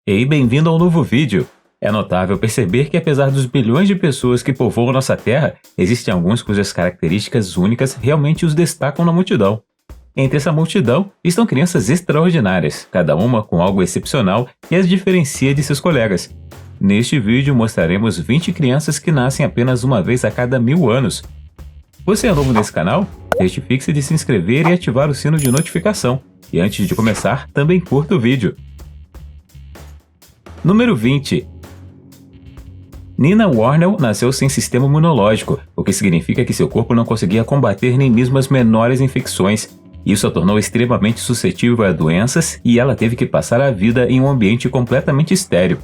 Ei, bem-vindo ao novo vídeo! É notável perceber que apesar dos bilhões de pessoas que povoam nossa Terra, existem alguns cujas características únicas realmente os destacam na multidão. Entre essa multidão estão crianças extraordinárias, cada uma com algo excepcional que as diferencia de seus colegas. Neste vídeo mostraremos 20 crianças que nascem apenas uma vez a cada 1000 anos. Você é novo nesse canal? Certifique-se de se inscrever e ativar o sino de notificação. E antes de começar, também curta o vídeo. Número 20. Nina Warnell nasceu sem sistema imunológico, o que significa que seu corpo não conseguia combater nem mesmo as menores infecções. Isso a tornou extremamente suscetível a doenças e ela teve que passar a vida em um ambiente completamente estéril.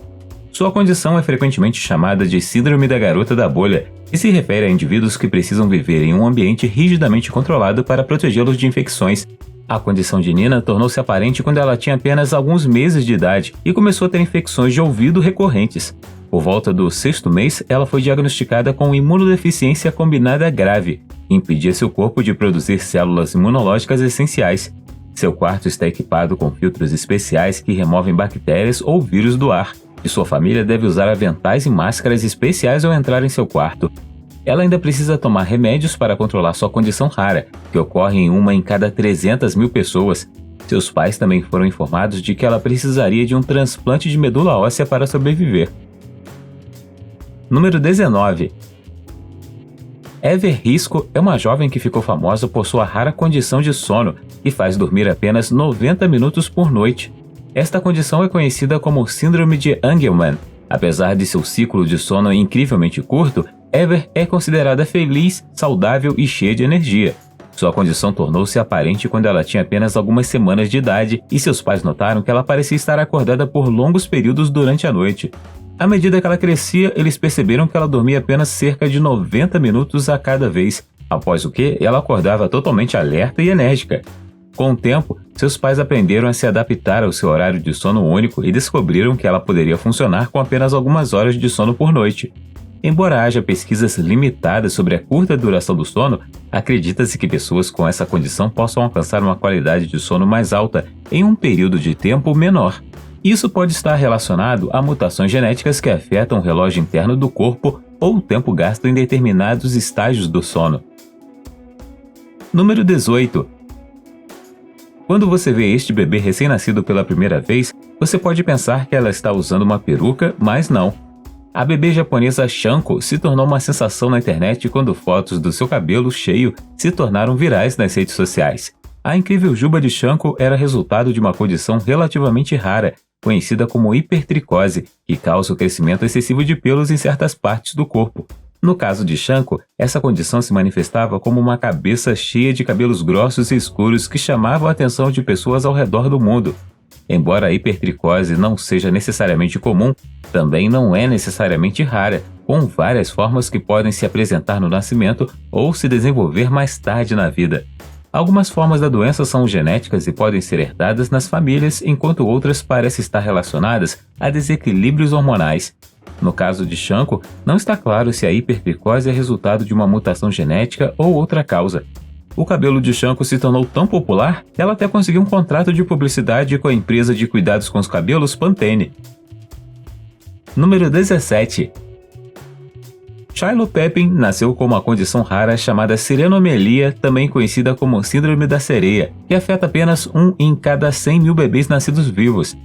Sua condição é frequentemente chamada de Síndrome da Garota da Bolha e se refere a indivíduos que precisam viver em um ambiente rigidamente controlado para protegê-los de infecções. A condição de Nina tornou-se aparente quando ela tinha apenas alguns meses de idade e começou a ter infecções de ouvido recorrentes. Por volta do 6º mês, ela foi diagnosticada com imunodeficiência combinada grave, que impedia seu corpo de produzir células imunológicas essenciais. Seu quarto está equipado com filtros especiais que removem bactérias ou vírus do ar, e sua família deve usar aventais e máscaras especiais ao entrar em seu quarto. Ela ainda precisa tomar remédios para controlar sua condição rara, que ocorre em uma em cada 300.000 pessoas. Seus pais também foram informados de que ela precisaria de um transplante de medula óssea para sobreviver. Número 19. Ever Risco é uma jovem que ficou famosa por sua rara condição de sono, que faz dormir apenas 90 minutos por noite. Esta condição é conhecida como Síndrome de Angelman. Apesar de seu ciclo de sono incrivelmente curto, Ever é considerada feliz, saudável e cheia de energia. Sua condição tornou-se aparente quando ela tinha apenas algumas semanas de idade e seus pais notaram que ela parecia estar acordada por longos períodos durante a noite. À medida que ela crescia, eles perceberam que ela dormia apenas cerca de 90 minutos a cada vez, após o que ela acordava totalmente alerta e enérgica. Com o tempo, seus pais aprenderam a se adaptar ao seu horário de sono único e descobriram que ela poderia funcionar com apenas algumas horas de sono por noite. Embora haja pesquisas limitadas sobre a curta duração do sono, acredita-se que pessoas com essa condição possam alcançar uma qualidade de sono mais alta em um período de tempo menor. Isso pode estar relacionado a mutações genéticas que afetam o relógio interno do corpo ou o tempo gasto em determinados estágios do sono. Número 18. Quando você vê este bebê recém-nascido pela primeira vez, você pode pensar que ela está usando uma peruca, mas não. A bebê japonesa Shanko se tornou uma sensação na internet quando fotos do seu cabelo cheio se tornaram virais nas redes sociais. A incrível juba de Shanko era resultado de uma condição relativamente rara, conhecida como hipertricose, que causa o crescimento excessivo de pelos em certas partes do corpo. No caso de Shanko, essa condição se manifestava como uma cabeça cheia de cabelos grossos e escuros que chamavam a atenção de pessoas ao redor do mundo. Embora a hipertricose não seja necessariamente comum, também não é necessariamente rara, com várias formas que podem se apresentar no nascimento ou se desenvolver mais tarde na vida. Algumas formas da doença são genéticas e podem ser herdadas nas famílias, enquanto outras parecem estar relacionadas a desequilíbrios hormonais. No caso de Shanko, não está claro se a hipertricose é resultado de uma mutação genética ou outra causa. O cabelo de Shanko se tornou tão popular que ela até conseguiu um contrato de publicidade com a empresa de cuidados com os cabelos Pantene. Número 17. Shiloh Pepin nasceu com uma condição rara chamada sirenomelia, também conhecida como Síndrome da Sereia, que afeta apenas 1 em cada 100.000 bebês nascidos vivos.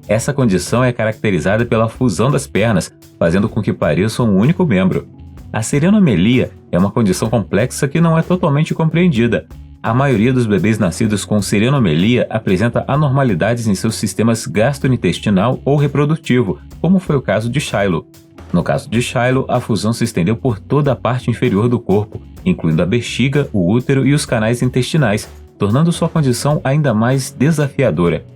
Essa condição é caracterizada pela fusão das pernas, fazendo com que pareçam um único membro. A sirenomelia é uma condição complexa que não é totalmente compreendida. A maioria dos bebês nascidos com sirenomelia apresenta anormalidades em seus sistemas gastrointestinal ou reprodutivo, como foi o caso de Shiloh. No caso de Shiloh, a fusão se estendeu por toda a parte inferior do corpo, incluindo a bexiga, o útero e os canais intestinais, tornando sua condição ainda mais desafiadora.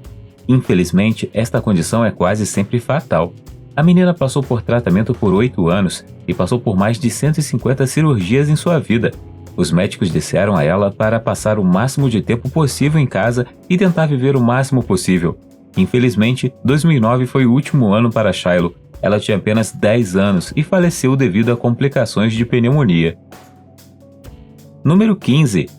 Infelizmente, esta condição é quase sempre fatal. A menina passou por tratamento por 8 anos e passou por mais de 150 cirurgias em sua vida. Os médicos disseram a ela para passar o máximo de tempo possível em casa e tentar viver o máximo possível. Infelizmente, 2009 foi o último ano para Shiloh. Ela tinha apenas 10 anos e faleceu devido a complicações de pneumonia. Número 15.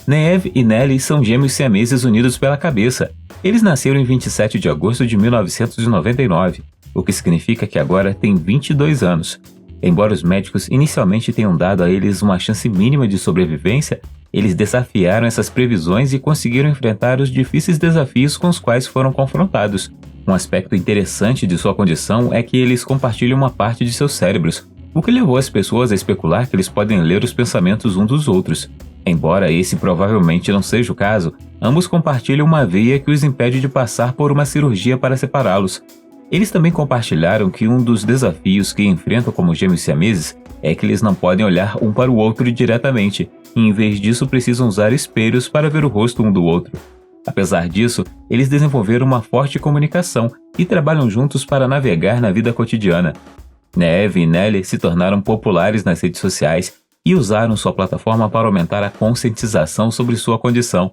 Neve e Nelly são gêmeos siameses unidos pela cabeça. Eles nasceram em 27 de agosto de 1999, o que significa que agora têm 22 anos. Embora os médicos inicialmente tenham dado a eles uma chance mínima de sobrevivência, eles desafiaram essas previsões e conseguiram enfrentar os difíceis desafios com os quais foram confrontados. Um aspecto interessante de sua condição é que eles compartilham uma parte de seus cérebros, o que levou as pessoas a especular que eles podem ler os pensamentos uns dos outros. Embora esse provavelmente não seja o caso, ambos compartilham uma veia que os impede de passar por uma cirurgia para separá-los. Eles também compartilharam que um dos desafios que enfrentam como gêmeos siameses é que eles não podem olhar um para o outro diretamente, e em vez disso precisam usar espelhos para ver o rosto um do outro. Apesar disso, eles desenvolveram uma forte comunicação e trabalham juntos para navegar na vida cotidiana. Neve e Nelly se tornaram populares nas redes sociais e usaram sua plataforma para aumentar a conscientização sobre sua condição.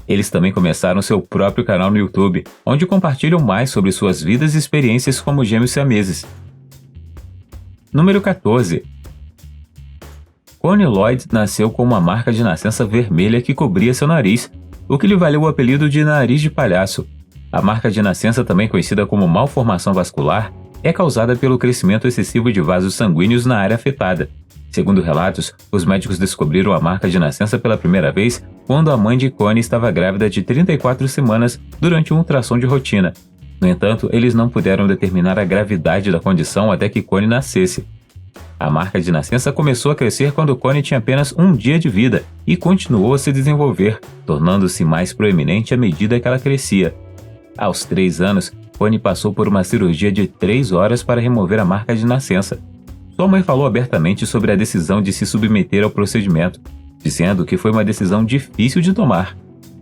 Eles também começaram seu próprio canal no YouTube, onde compartilham mais sobre suas vidas e experiências como gêmeos siameses. Número 14. Connie Lloyd nasceu com uma marca de nascença vermelha que cobria seu nariz, o que lhe valeu o apelido de nariz de palhaço. A marca de nascença, também conhecida como malformação vascular, é causada pelo crescimento excessivo de vasos sanguíneos na área afetada. Segundo relatos, os médicos descobriram a marca de nascença pela primeira vez quando a mãe de Connie estava grávida de 34 semanas durante um ultrassom de rotina. No entanto, eles não puderam determinar a gravidade da condição até que Connie nascesse. A marca de nascença começou a crescer quando Connie tinha apenas um dia de vida e continuou a se desenvolver, tornando-se mais proeminente à medida que ela crescia. Aos 3 anos, Connie passou por uma cirurgia de 3 horas para remover a marca de nascença. Sua mãe falou abertamente sobre a decisão de se submeter ao procedimento, dizendo que foi uma decisão difícil de tomar.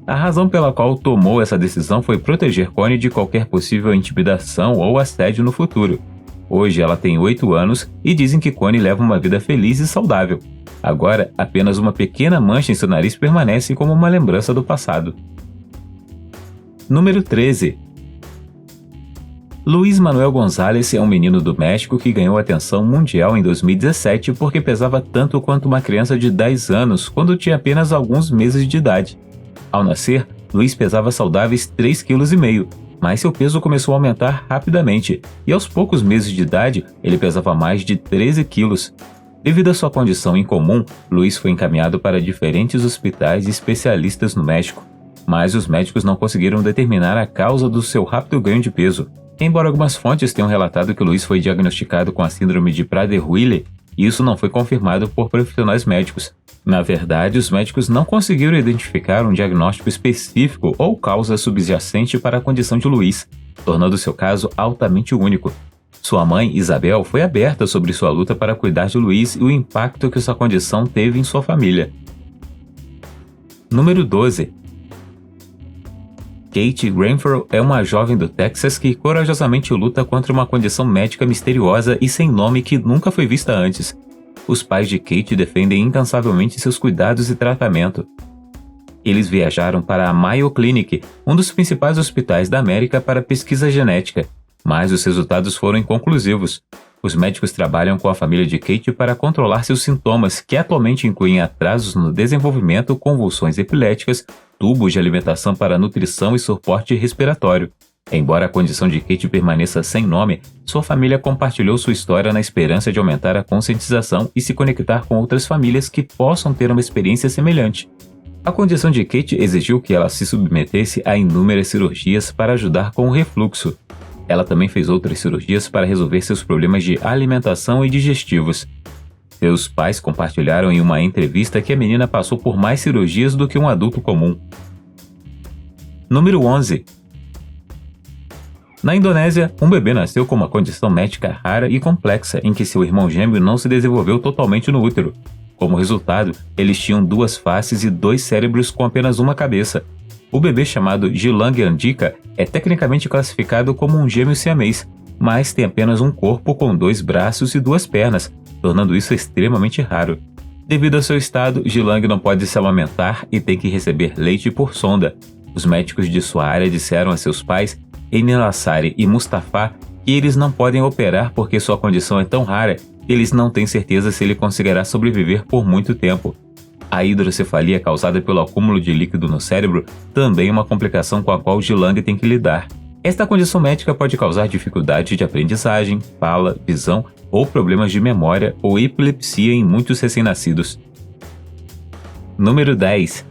A razão pela qual tomou essa decisão foi proteger Connie de qualquer possível intimidação ou assédio no futuro. Hoje ela tem 8 anos e dizem que Connie leva uma vida feliz e saudável. Agora, apenas uma pequena mancha em seu nariz permanece como uma lembrança do passado. Número 13. Luiz Manuel Gonzalez é um menino do México que ganhou atenção mundial em 2017 porque pesava tanto quanto uma criança de 10 anos quando tinha apenas alguns meses de idade. Ao nascer, Luiz pesava saudáveis 3,5 kg, mas seu peso começou a aumentar rapidamente e aos poucos meses de idade ele pesava mais de 13 quilos. Devido à sua condição incomum, Luiz foi encaminhado para diferentes hospitais e especialistas no México, mas os médicos não conseguiram determinar a causa do seu rápido ganho de peso. Embora algumas fontes tenham relatado que Luiz foi diagnosticado com a síndrome de Prader-Willi, isso não foi confirmado por profissionais médicos. Na verdade, os médicos não conseguiram identificar um diagnóstico específico ou causa subjacente para a condição de Luiz, tornando seu caso altamente único. Sua mãe, Isabel, foi aberta sobre sua luta para cuidar de Luiz e o impacto que sua condição teve em sua família. Número 12. Kate Grenfell é uma jovem do Texas que corajosamente luta contra uma condição médica misteriosa e sem nome que nunca foi vista antes. Os pais de Kate defendem incansavelmente seus cuidados e tratamento. Eles viajaram para a Mayo Clinic, um dos principais hospitais da América para pesquisa genética, mas os resultados foram inconclusivos. Os médicos trabalham com a família de Kate para controlar seus sintomas, que atualmente incluem atrasos no desenvolvimento, convulsões epiléticas, tubos de alimentação para nutrição e suporte respiratório. Embora a condição de Kate permaneça sem nome, sua família compartilhou sua história na esperança de aumentar a conscientização e se conectar com outras famílias que possam ter uma experiência semelhante. A condição de Kate exigiu que ela se submetesse a inúmeras cirurgias para ajudar com o refluxo. Ela também fez outras cirurgias para resolver seus problemas de alimentação e digestivos. Seus pais compartilharam em uma entrevista que a menina passou por mais cirurgias do que um adulto comum. Número 11. Na Indonésia, um bebê nasceu com uma condição médica rara e complexa em que seu irmão gêmeo não se desenvolveu totalmente no útero. Como resultado, eles tinham 2 faces e 2 cérebros com apenas uma cabeça. O bebê chamado Gilang Andika é tecnicamente classificado como um gêmeo siamês, mas tem apenas um corpo com 2 braços e 2 pernas, tornando isso extremamente raro. Devido ao seu estado, Gilang não pode se amamentar e tem que receber leite por sonda. Os médicos de sua área disseram a seus pais, Enilassari e Mustafa, que eles não podem operar porque sua condição é tão rara que eles não têm certeza se ele conseguirá sobreviver por muito tempo. A A hidrocefalia causada pelo acúmulo de líquido no cérebro também é uma complicação com a qual Jilang tem que lidar. Esta condição médica pode causar dificuldade de aprendizagem, fala, visão ou problemas de memória ou epilepsia em muitos recém-nascidos. Número 10.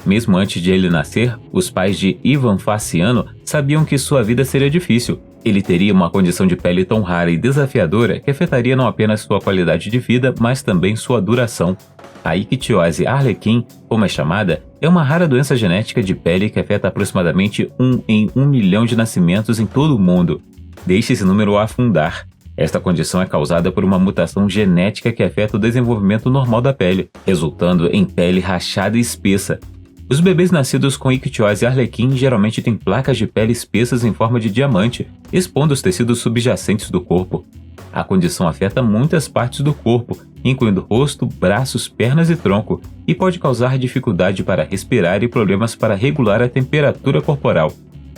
Mesmo antes de ele nascer, os pais de Ivan Faciano sabiam que sua vida seria difícil. Ele teria uma condição de pele tão rara e desafiadora que afetaria não apenas sua qualidade de vida, mas também sua duração. A ictiose arlequim, como é chamada, é uma rara doença genética de pele que afeta aproximadamente 1 em 1 milhão de nascimentos em todo o mundo. Deixe esse número afundar. Esta condição é causada por uma mutação genética que afeta o desenvolvimento normal da pele, resultando em pele rachada e espessa. Os bebês nascidos com ictiose arlequim geralmente têm placas de pele espessas em forma de diamante, expondo os tecidos subjacentes do corpo. A condição afeta muitas partes do corpo, incluindo rosto, braços, pernas e tronco, e pode causar dificuldade para respirar e problemas para regular a temperatura corporal.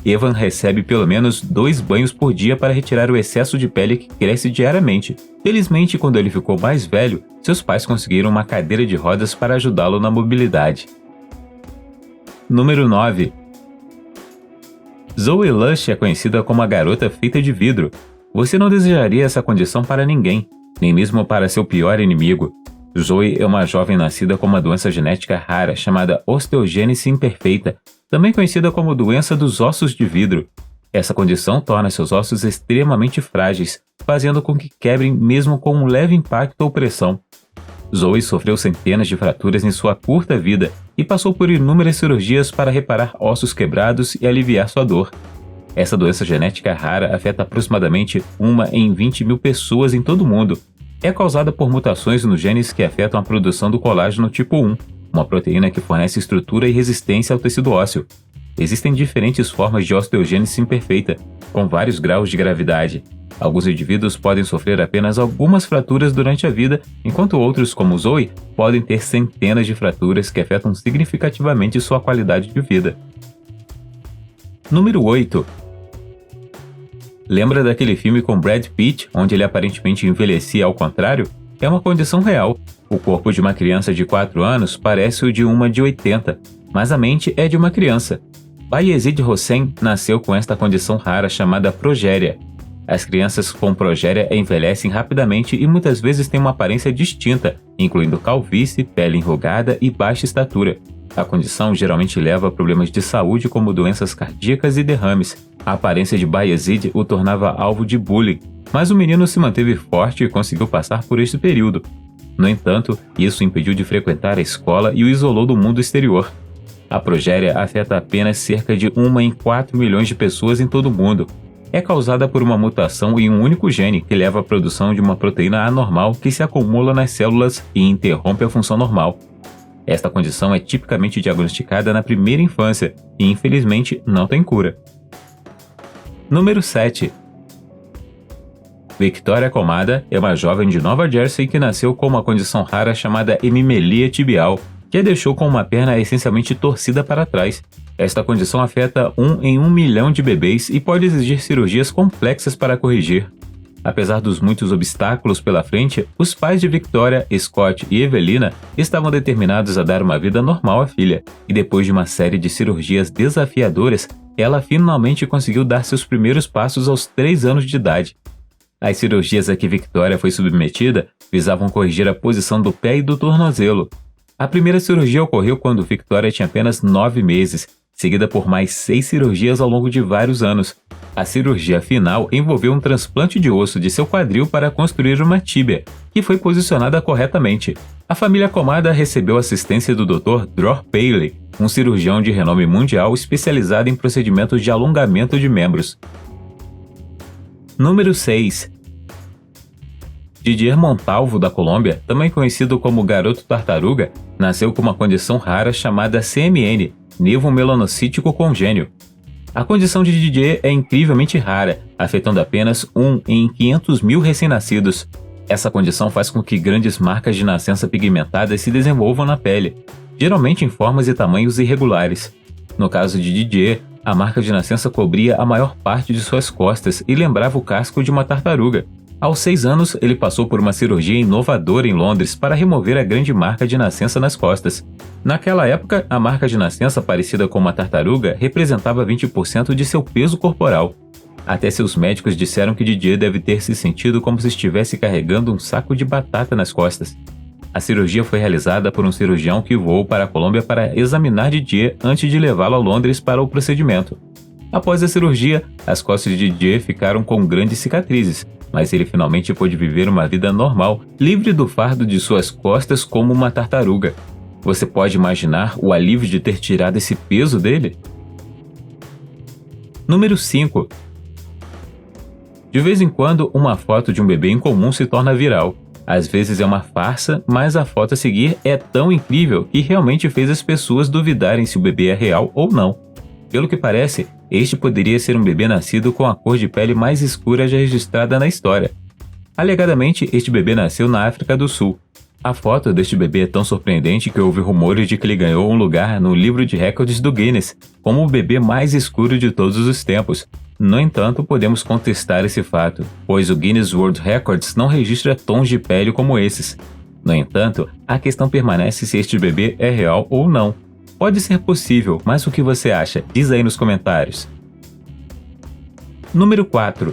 Evan recebe pelo menos 2 banhos por dia para retirar o excesso de pele que cresce diariamente. Felizmente, quando ele ficou mais velho, seus pais conseguiram uma cadeira de rodas para ajudá-lo na mobilidade. Número 9. Zoe Lush é conhecida como a garota feita de vidro. Você não desejaria essa condição para ninguém, nem mesmo para seu pior inimigo. Zoe é uma jovem nascida com uma doença genética rara chamada osteogênese imperfeita, também conhecida como doença dos ossos de vidro. Essa condição torna seus ossos extremamente frágeis, fazendo com que quebrem mesmo com um leve impacto ou pressão. Zoe sofreu centenas de fraturas em sua curta vida e passou por inúmeras cirurgias para reparar ossos quebrados e aliviar sua dor. Essa doença genética rara afeta aproximadamente 1 em 20 mil pessoas em todo o mundo. É causada por mutações nos genes que afetam a produção do colágeno tipo 1, uma proteína que fornece estrutura e resistência ao tecido ósseo. Existem diferentes formas de osteogênese imperfeita, com vários graus de gravidade. Alguns indivíduos podem sofrer apenas algumas fraturas durante a vida, enquanto outros, como Zoe, podem ter centenas de fraturas que afetam significativamente sua qualidade de vida. Número 8. Lembra daquele filme com Brad Pitt, onde ele aparentemente envelhecia ao contrário? É uma condição real. O corpo de uma criança de 4 anos parece o de uma de 80, mas a mente é de uma criança. Bayezid Hossein nasceu com esta condição rara chamada progéria. As crianças com progéria envelhecem rapidamente e muitas vezes têm uma aparência distinta, incluindo calvície, pele enrugada e baixa estatura. A condição geralmente leva a problemas de saúde como doenças cardíacas e derrames. A aparência de Bayezid o tornava alvo de bullying, mas o menino se manteve forte e conseguiu passar por este período. No entanto, isso o impediu de frequentar a escola e o isolou do mundo exterior. A progéria afeta apenas cerca de 1 em 4 milhões de pessoas em todo o mundo. É causada por uma mutação em um único gene que leva à produção de uma proteína anormal que se acumula nas células e interrompe a função normal. Esta condição é tipicamente diagnosticada na primeira infância e, infelizmente, não tem cura. Número 7. Victoria Komada é uma jovem de Nova Jersey que nasceu com uma condição rara chamada hemimelia tibial, que a deixou com uma perna essencialmente torcida para trás. Esta condição afeta 1 em 1 milhão de bebês e pode exigir cirurgias complexas para corrigir. Apesar dos muitos obstáculos pela frente, os pais de Victoria, Scott e Evelina estavam determinados a dar uma vida normal à filha, e depois de uma série de cirurgias desafiadoras, ela finalmente conseguiu dar seus primeiros passos aos 3 anos de idade. As cirurgias a que Victoria foi submetida visavam corrigir a posição do pé e do tornozelo. A primeira cirurgia ocorreu quando Victoria tinha apenas 9 meses, seguida por mais 6 cirurgias ao longo de vários anos. A cirurgia final envolveu um transplante de osso de seu quadril para construir uma tíbia, que foi posicionada corretamente. A família Komada recebeu assistência do Dr. Dror Paley, um cirurgião de renome mundial especializado em procedimentos de alongamento de membros. Número 6. Didier Montalvo, da Colômbia, também conhecido como Garoto Tartaruga, nasceu com uma condição rara chamada CMN, nevo melanocítico congênio. A condição de Didier é incrivelmente rara, afetando apenas 1 em 500 mil recém-nascidos. Essa condição faz com que grandes marcas de nascença pigmentadas se desenvolvam na pele, geralmente em formas e tamanhos irregulares. No caso de Didier, a marca de nascença cobria a maior parte de suas costas e lembrava o casco de uma tartaruga. Aos 6 anos, ele passou por uma cirurgia inovadora em Londres para remover a grande marca de nascença nas costas. Naquela época, a marca de nascença, parecida com uma tartaruga, representava 20% de seu peso corporal. Até seus médicos disseram que Didier deve ter se sentido como se estivesse carregando um saco de batata nas costas. A cirurgia foi realizada por um cirurgião que voou para a Colômbia para examinar Didier antes de levá-lo a Londres para o procedimento. Após a cirurgia, as costas de Didier ficaram com grandes cicatrizes, mas ele finalmente pôde viver uma vida normal, livre do fardo de suas costas como uma tartaruga. Você pode imaginar o alívio de ter tirado esse peso dele? Número 5. De vez em quando, uma foto de um bebê incomum se torna viral. Às vezes é uma farsa, mas a foto a seguir é tão incrível que realmente fez as pessoas duvidarem se o bebê é real ou não. Pelo que parece, este poderia ser um bebê nascido com a cor de pele mais escura já registrada na história. Alegadamente, este bebê nasceu na África do Sul. A foto deste bebê é tão surpreendente que houve rumores de que ele ganhou um lugar no livro de recordes do Guinness, como o bebê mais escuro de todos os tempos. No entanto, podemos contestar esse fato, pois o Guinness World Records não registra tons de pele como esses. No entanto, a questão permanece se este bebê é real ou não. Pode ser possível, mas o que você acha? Diz aí nos comentários. Número 4.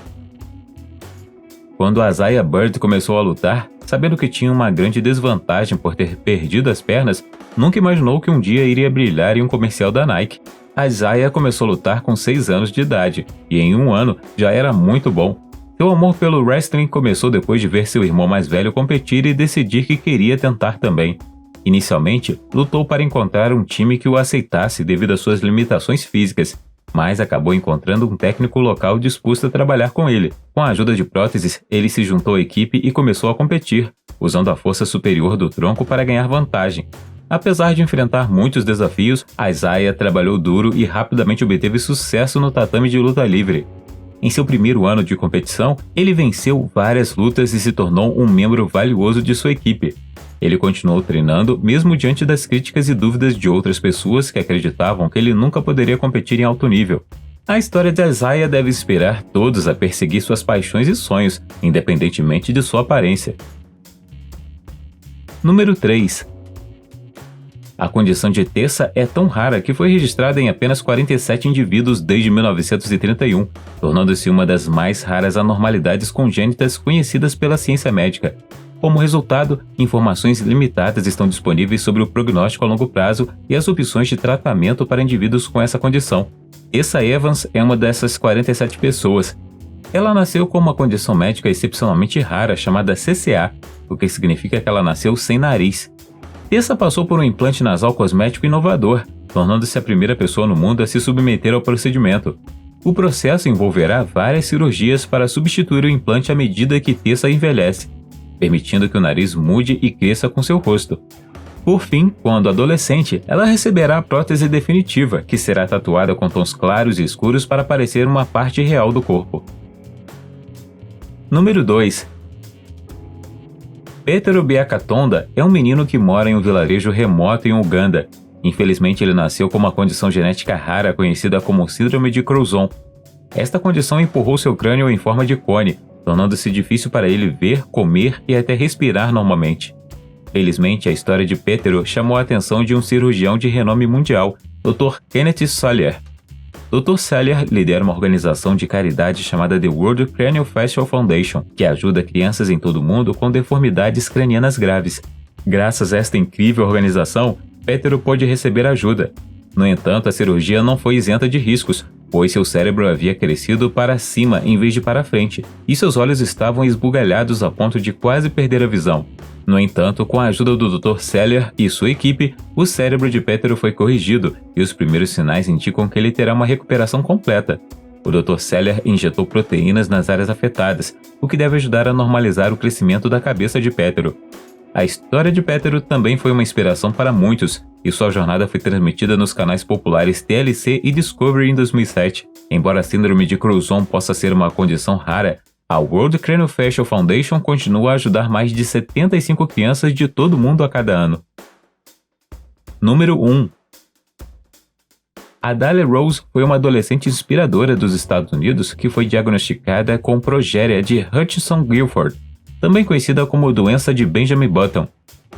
Quando a Isaiah Bird começou a lutar, sabendo que tinha uma grande desvantagem por ter perdido as pernas, nunca imaginou que um dia iria brilhar em um comercial da Nike. A Isaiah começou a lutar com 6 anos de idade, e em 1 ano já era muito bom. Seu amor pelo wrestling começou depois de ver seu irmão mais velho competir e decidir que queria tentar também. Inicialmente, lutou para encontrar um time que o aceitasse devido às suas limitações físicas, mas acabou encontrando um técnico local disposto a trabalhar com ele. Com a ajuda de próteses, ele se juntou à equipe e começou a competir, usando a força superior do tronco para ganhar vantagem. Apesar de enfrentar muitos desafios, Isaiah trabalhou duro e rapidamente obteve sucesso no tatame de luta livre. Em seu primeiro ano de competição, ele venceu várias lutas e se tornou um membro valioso de sua equipe. Ele continuou treinando mesmo diante das críticas e dúvidas de outras pessoas que acreditavam que ele nunca poderia competir em alto nível. A história de Isaiah deve inspirar todos a perseguir suas paixões e sonhos, independentemente de sua aparência. Número 3. A condição de Tessa é tão rara que foi registrada em apenas 47 indivíduos desde 1931, tornando-se uma das mais raras anormalidades congênitas conhecidas pela ciência médica. Como resultado, informações limitadas estão disponíveis sobre o prognóstico a longo prazo e as opções de tratamento para indivíduos com essa condição. Tessa Evans é uma dessas 47 pessoas. Ela nasceu com uma condição médica excepcionalmente rara chamada CCA, o que significa que ela nasceu sem nariz. Tessa passou por um implante nasal cosmético inovador, tornando-se a primeira pessoa no mundo a se submeter ao procedimento. O processo envolverá várias cirurgias para substituir o implante à medida que Tessa envelhece, permitindo que o nariz mude e cresça com seu rosto. Por fim, quando adolescente, ela receberá a prótese definitiva, que será tatuada com tons claros e escuros para parecer uma parte real do corpo. Número 2. Petero Byakatonda é um menino que mora em um vilarejo remoto em Uganda. Infelizmente, ele nasceu com uma condição genética rara conhecida como síndrome de Crouzon. Esta condição empurrou seu crânio em forma de cone, tornando-se difícil para ele ver, comer e até respirar normalmente. Felizmente, a história de Petero chamou a atenção de um cirurgião de renome mundial, Dr. Kenneth Salyer. Dr. Salyer lidera uma organização de caridade chamada The World Craniofacial Foundation, que ajuda crianças em todo o mundo com deformidades cranianas graves. Graças a esta incrível organização, Petero pôde receber ajuda. No entanto, a cirurgia não foi isenta de riscos, pois seu cérebro havia crescido para cima em vez de para frente, e seus olhos estavam esbugalhados a ponto de quase perder a visão. No entanto, com a ajuda do Dr. Salyer e sua equipe, o cérebro de Petero foi corrigido e os primeiros sinais indicam que ele terá uma recuperação completa. O Dr. Salyer injetou proteínas nas áreas afetadas, o que deve ajudar a normalizar o crescimento da cabeça de Petero. A história de Petero também foi uma inspiração para muitos, e sua jornada foi transmitida nos canais populares TLC e Discovery em 2007. Embora a síndrome de Crouzon possa ser uma condição rara, a World Craniofacial Foundation continua a ajudar mais de 75 crianças de todo o mundo a cada ano. Número 1. Adalia Rose foi uma adolescente inspiradora dos Estados Unidos que foi diagnosticada com progéria de Hutchinson-Gilford, também conhecida como doença de Benjamin Button.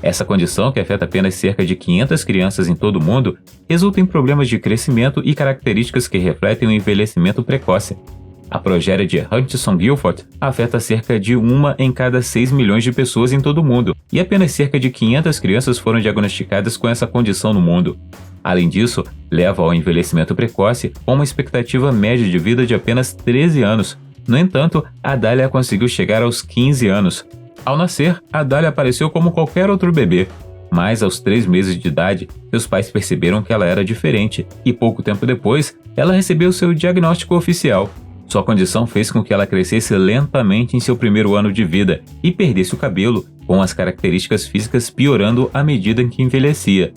Essa condição, que afeta apenas cerca de 500 crianças em todo o mundo, resulta em problemas de crescimento e características que refletem o envelhecimento precoce. A progéria de Hutchinson-Gilford afeta cerca de 1 em cada 6 milhões de pessoas em todo o mundo, e apenas cerca de 500 crianças foram diagnosticadas com essa condição no mundo. Além disso, leva ao envelhecimento precoce, com uma expectativa média de vida de apenas 13 anos. No entanto, Adalia conseguiu chegar aos 15 anos. Ao nascer, Adalia apareceu como qualquer outro bebê, mas aos 3 meses de idade, seus pais perceberam que ela era diferente, e pouco tempo depois, ela recebeu seu diagnóstico oficial. Sua condição fez com que ela crescesse lentamente em seu primeiro ano de vida e perdesse o cabelo, com as características físicas piorando à medida em que envelhecia.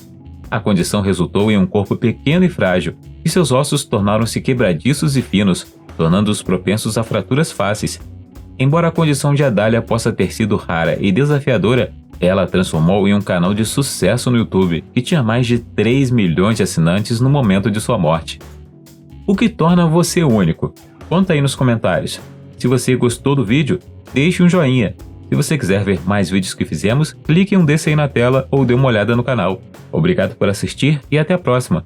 A condição resultou em um corpo pequeno e frágil, e seus ossos tornaram-se quebradiços e finos, tornando-os propensos a fraturas fáceis. Embora a condição de Adalia possa ter sido rara e desafiadora, ela a transformou em um canal de sucesso no YouTube, que tinha mais de 3 milhões de assinantes no momento de sua morte. O que torna você único? Conta aí nos comentários. Se você gostou do vídeo, deixe um joinha. Se você quiser ver mais vídeos que fizemos, clique em um desse aí na tela ou dê uma olhada no canal. Obrigado por assistir e até a próxima!